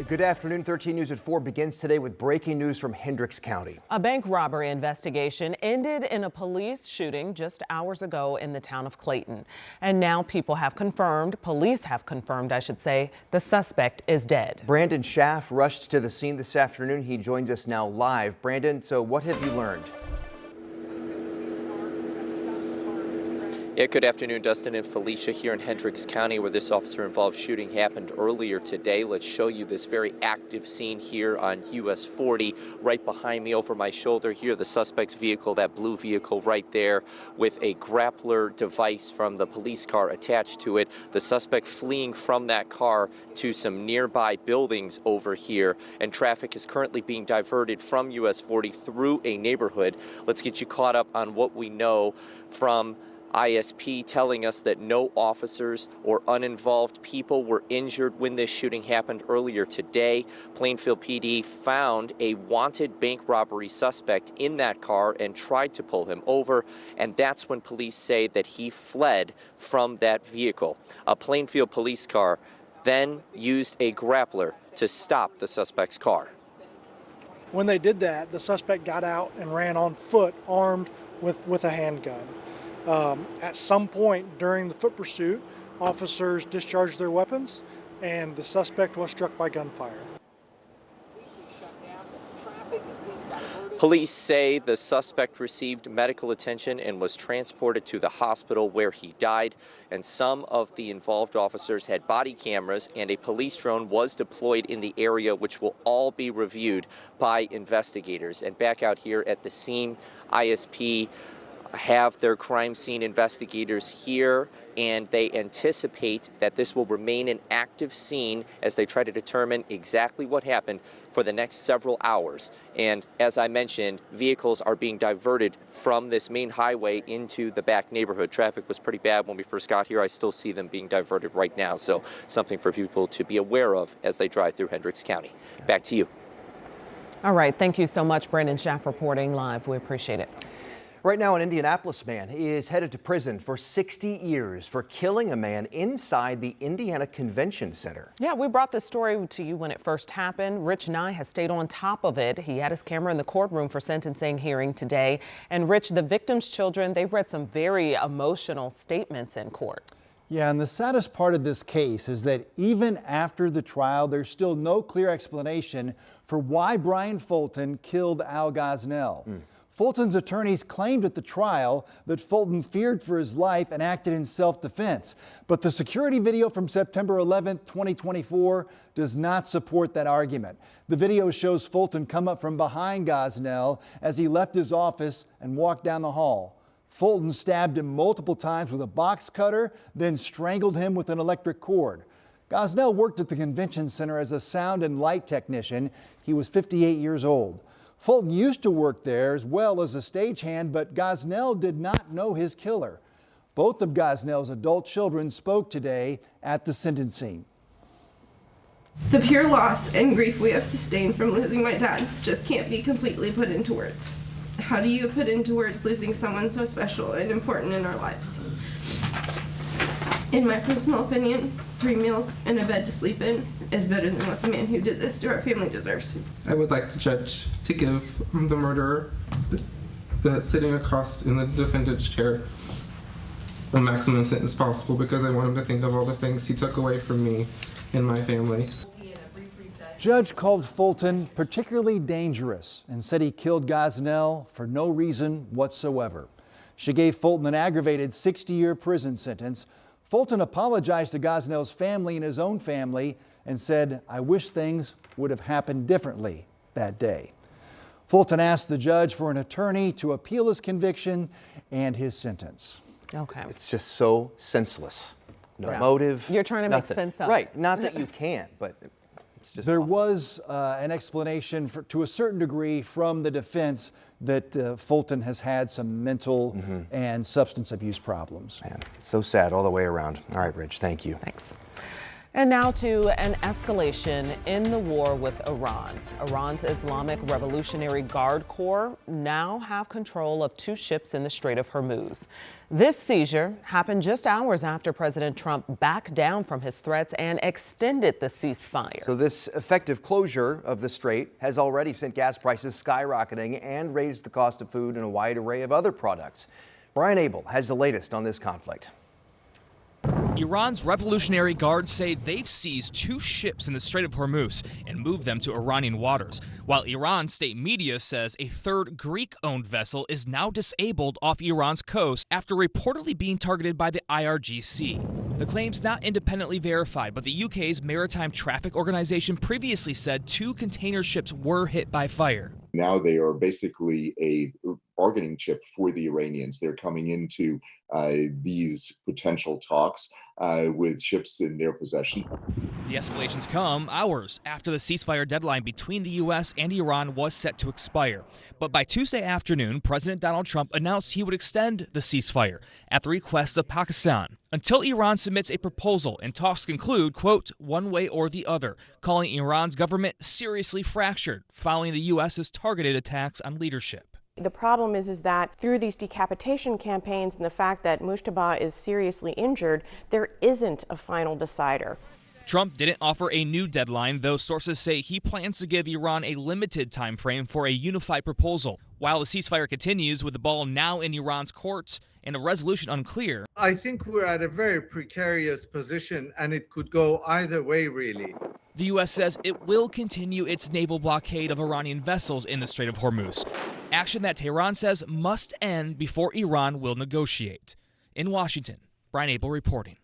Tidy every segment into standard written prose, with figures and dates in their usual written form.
Good afternoon. 13 News at 4 begins today with breaking news from Hendricks County. A bank robbery investigation ended in a police shooting just hours ago in the town of Clayton. And now police have confirmed, I should say, the suspect is dead. Brandon Schaff rushed to the scene this afternoon. He joins us now live. Brandon, so what have you learned? Yeah, good afternoon, Dustin and Felicia here in Hendricks County, where this officer-involved shooting happened earlier today. Let's show you this very active scene here on US 40. Right behind me over my shoulder here, the suspect's vehicle, that blue vehicle right there with a grappler device from the police car attached to it. The suspect fleeing from that car to some nearby buildings over here, and traffic is currently being diverted from US 40 through a neighborhood. Let's get you caught up on what we know from ISP telling us that no officers or uninvolved people were injured when this shooting happened earlier today. Plainfield PD found a wanted bank robbery suspect in that car and tried to pull him over, and that's when police say that he fled from that vehicle. A Plainfield police car then used a grappler to stop the suspect's car. When they did that, the suspect got out and ran on foot, armed with a handgun. At some point during the foot pursuit, officers discharged their weapons and the suspect was struck by gunfire. Police say the suspect received medical attention and was transported to the hospital where he died, and some of the involved officers had body cameras, and a police drone was deployed in the area, which will all be reviewed by investigators. And back out here at the scene, ISP have their crime scene investigators here, and they anticipate that this will remain an active scene as they try to determine exactly what happened for the next several hours. And as I mentioned, vehicles are being diverted from this main highway into the back neighborhood. Traffic was pretty bad when we first got here. I still see them being diverted right now, so something for people to be aware of as they drive through Hendricks County. Back to you. All right, thank you so much, Brandon Schaff, reporting live. We appreciate it. Right now, an Indianapolis man is headed to prison for 60 years for killing a man inside the Indiana Convention Center. Yeah, we brought this story to you when it first happened. Rich Nye has stayed on top of it. He had his camera in the courtroom for sentencing hearing today. And Rich, the victim's children, they've read some very emotional statements in court. Yeah, and the saddest part of this case is that even after the trial, there's still no clear explanation for why Brian Fulton killed Al Gosnell. Fulton's attorneys claimed at the trial that Fulton feared for his life and acted in self-defense. But the security video from September 11th, 2024 does not support that argument. The video shows Fulton come up from behind Gosnell as he left his office and walked down the hall. Fulton stabbed him multiple times with a box cutter, then strangled him with an electric cord. Gosnell worked at the convention center as a sound and light technician. He was 58 years old. Fulton used to work there as well as a stagehand, but Gosnell did not know his killer. Both of Gosnell's adult children spoke today at the sentencing. The pure loss and grief we have sustained from losing my dad just can't be completely put into words. How do you put into words losing someone so special and important in our lives? In my personal opinion, 3 meals and a bed to sleep in is better than what the man who did this to our family deserves. I would like the judge to give the murderer, the sitting across in the defendant's chair, the maximum sentence possible, because I want him to think of all the things he took away from me and my family. Judge called Fulton particularly dangerous and said he killed Gosnell for no reason whatsoever. She gave Fulton an aggravated 60-year prison sentence. Fulton apologized to Gosnell's family and his own family and said, "I wish things would have happened differently that day." Fulton asked the judge for an attorney to appeal his conviction and his sentence. Okay. It's just so senseless. No motive. You're trying to nothing. make sense of it. Right. Not that you can't, but it's just There awful. was an explanation to a certain degree from the defense that Fulton has had some mental and substance abuse problems. Man, so sad all the way around. All right, Rich, thank you. Thanks. And now to an escalation in the war with Iran. Iran's Islamic Revolutionary Guard Corps now have control of 2 ships in the Strait of Hormuz. This seizure happened just hours after President Trump backed down from his threats and extended the ceasefire. So this effective closure of the strait has already sent gas prices skyrocketing and raised the cost of food and a wide array of other products. Brian Abel has the latest on this conflict. Iran's Revolutionary Guard say they've seized 2 ships in the Strait of Hormuz and moved them to Iranian waters, while Iran state media says a 3rd Greek-owned vessel is now disabled off Iran's coast after reportedly being targeted by the IRGC. The claim's not independently verified, but the UK's Maritime Traffic Organization previously said 2 container ships were hit by fire. Now they are basically a bargaining chip for the Iranians. They're coming into these potential talks with ships in their possession. The escalations come hours after the ceasefire deadline between the U.S. and Iran was set to expire. But by Tuesday afternoon, President Donald Trump announced he would extend the ceasefire at the request of Pakistan until Iran submits a proposal and talks conclude, quote, one way or the other, calling Iran's government seriously fractured following the U.S.'s targeted attacks on leadership. The problem is that through these decapitation campaigns and the fact that Mujtaba is seriously injured, there isn't a final decider. Trump didn't offer a new deadline, though sources say he plans to give Iran a limited time frame for a unified proposal. While the ceasefire continues with the ball now in Iran's court and a resolution unclear. I think we're at a very precarious position and it could go either way, really. The U.S. says it will continue its naval blockade of Iranian vessels in the Strait of Hormuz, action that Tehran says must end before Iran will negotiate. In Washington, Brian Abel reporting.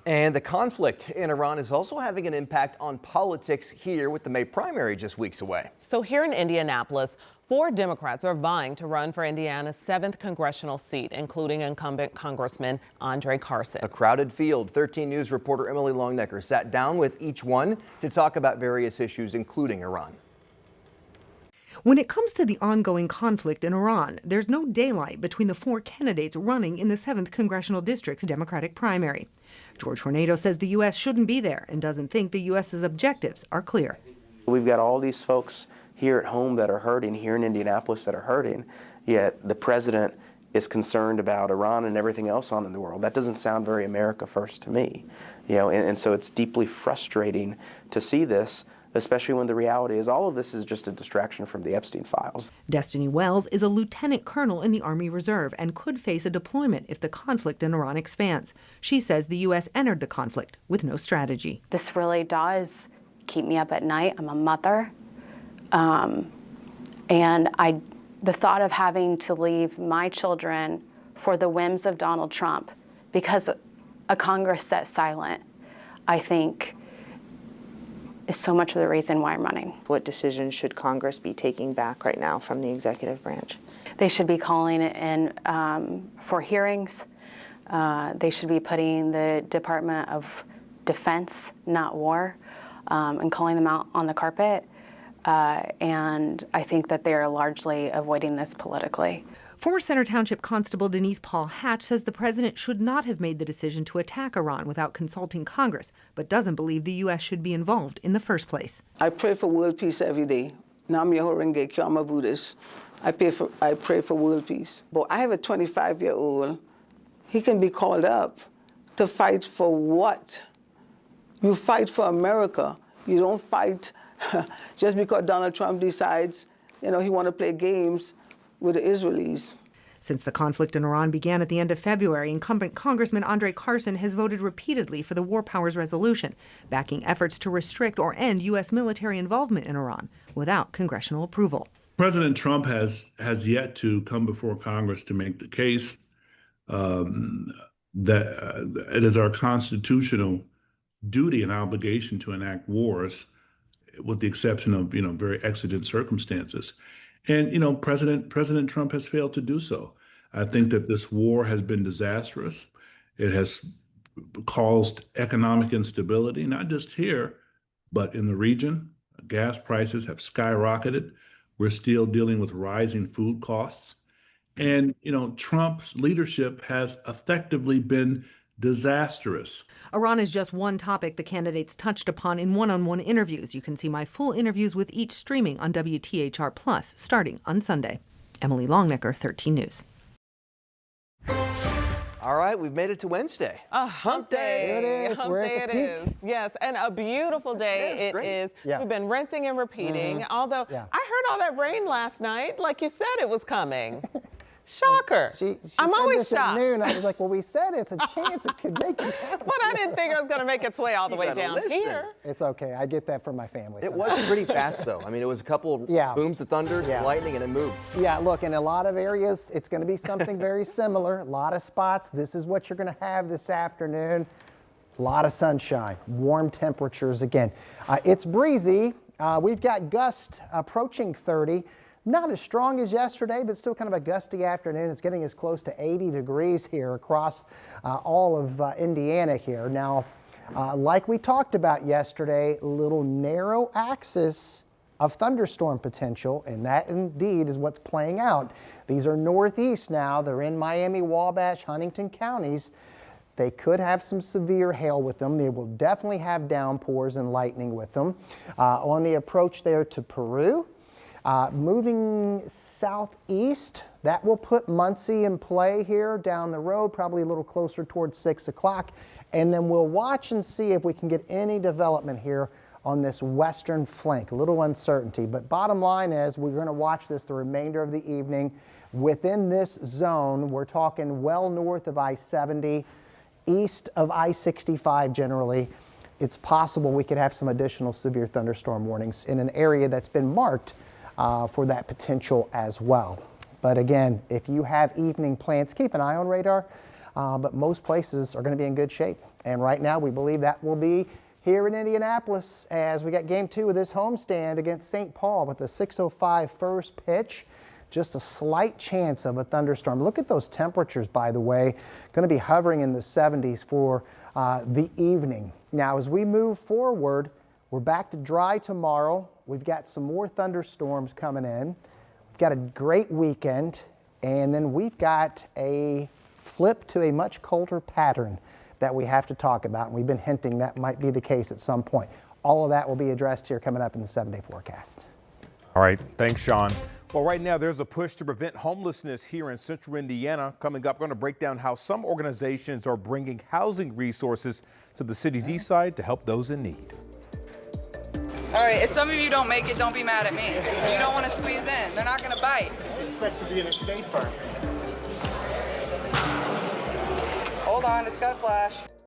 And the conflict in Iran is also having an impact on politics here with the May primary just weeks away. So here in Indianapolis, 4 Democrats are vying to run for Indiana's 7th congressional seat, including incumbent Congressman Andre Carson. A crowded field. 13 News reporter Emily Longnecker sat down with each one to talk about various issues, including Iran. When it comes to the ongoing conflict in Iran, there's no daylight between the 4 candidates running in the 7th Congressional District's Democratic primary. George Tornado says the U.S. shouldn't be there and doesn't think the U.S.'s objectives are clear. We've got all these folks here at home that are hurting, here in Indianapolis that are hurting, yet the president is concerned about Iran and everything else on in the world. That doesn't sound very America first to me. And so it's deeply frustrating to see this, especially when the reality is all of this is just a distraction from the Epstein files. Destiny Wells is a lieutenant colonel in the Army Reserve and could face a deployment if the conflict in Iran expands. She says the U.S. entered the conflict with no strategy. This really does keep me up at night. I'm a mother. The thought of having to leave my children for the whims of Donald Trump because a Congress sat silent, I think, is so much of the reason why I'm running. What decisions should Congress be taking back right now from the executive branch? They should be calling it in for hearings. They should be putting the Department of Defense, not War, and calling them out on the carpet. And I think that they are largely avoiding this politically. Former Center Township Constable Denise Paul Hatch says the president should not have made the decision to attack Iran without consulting Congress, but doesn't believe the U.S. should be involved in the first place. I pray for world peace every day. Nam Myoho Renge Kyo, I'm a Buddhist. I pray for world peace. But I have a 25-year-old. He can be called up to fight for what? You fight for America. You don't fight just because Donald Trump decides, he want to play games with the Israelis. Since the conflict in Iran began at the end of February, incumbent Congressman Andre Carson has voted repeatedly for the War Powers Resolution, backing efforts to restrict or end U.S. military involvement in Iran without congressional approval. President Trump has yet to come before Congress to make the case that it is our constitutional duty and obligation to enact wars, with the exception of very exigent circumstances. And President Trump has failed to do so. I think that this war has been disastrous. It has caused economic instability, not just here, but in the region. Gas prices have skyrocketed. We're still dealing with rising food costs. And Trump's leadership has effectively been disastrous. Iran is just one topic the candidates touched upon in one-on-one interviews. You can see my full interviews with each streaming on WTHR Plus starting on Sunday. Emily Longnecker, 13 News. All right, we've made it to Wednesday. Hump day. There it is. Hump We're day at the it is. Yes, and a beautiful day it is. Yeah. We've been rinsing and repeating, although I heard all that rain last night, like you said it was coming. Shocker. She I'm said always this at shocked. noon. I was like, well, we said it's a chance it could make it happen. But I didn't think it was going to make its way all the way down here. It's okay. I get that from my family. It was pretty fast, though. I mean, it was a couple booms, the thunders, the lightning, and it moved. Yeah, look, in a lot of areas, it's going to be something very similar. A lot of spots. This is what you're going to have this afternoon. A lot of sunshine, warm temperatures again. It's breezy. We've got gusts approaching 30. Not as strong as yesterday, but still kind of a gusty afternoon. It's getting as close to 80 degrees here across all of Indiana here. Now, like we talked about yesterday, a little narrow axis of thunderstorm potential, and that indeed is what's playing out. These are northeast now. They're in Miami, Wabash, Huntington counties. They could have some severe hail with them. They will definitely have downpours and lightning with them. On the approach there to Peru, moving southeast, that will put Muncie in play here down the road, probably a little closer towards 6 o'clock. And then we'll watch and see if we can get any development here on this western flank. A little uncertainty, but bottom line is we're going to watch this the remainder of the evening. Within this zone, we're talking well north of I-70, east of I-65 generally. It's possible we could have some additional severe thunderstorm warnings in an area that's been marked for that potential as well. But again, if you have evening plans, keep an eye on radar, but most places are going to be in good shape. And right now we believe that will be here in Indianapolis as we got game 2 of this homestand against St. Paul with the 6:05 first pitch. Just a slight chance of a thunderstorm. Look at those temperatures, by the way, going to be hovering in the 70s for the evening. Now, as we move forward, we're back to dry tomorrow. We've got some more thunderstorms coming in. We've got a great weekend, and then we've got a flip to a much colder pattern that we have to talk about, and we've been hinting that might be the case at some point. All of that will be addressed here coming up in the 7-day forecast. All right, thanks, Sean. Well, right now there's a push to prevent homelessness here in central Indiana. Coming up, we're going to break down how some organizations are bringing housing resources to the city's east side to help those in need. All right, if some of you don't make it, don't be mad at me. You don't want to squeeze in. They're not going to bite. It's supposed to be an estate farm. Hold on, it's got a flash.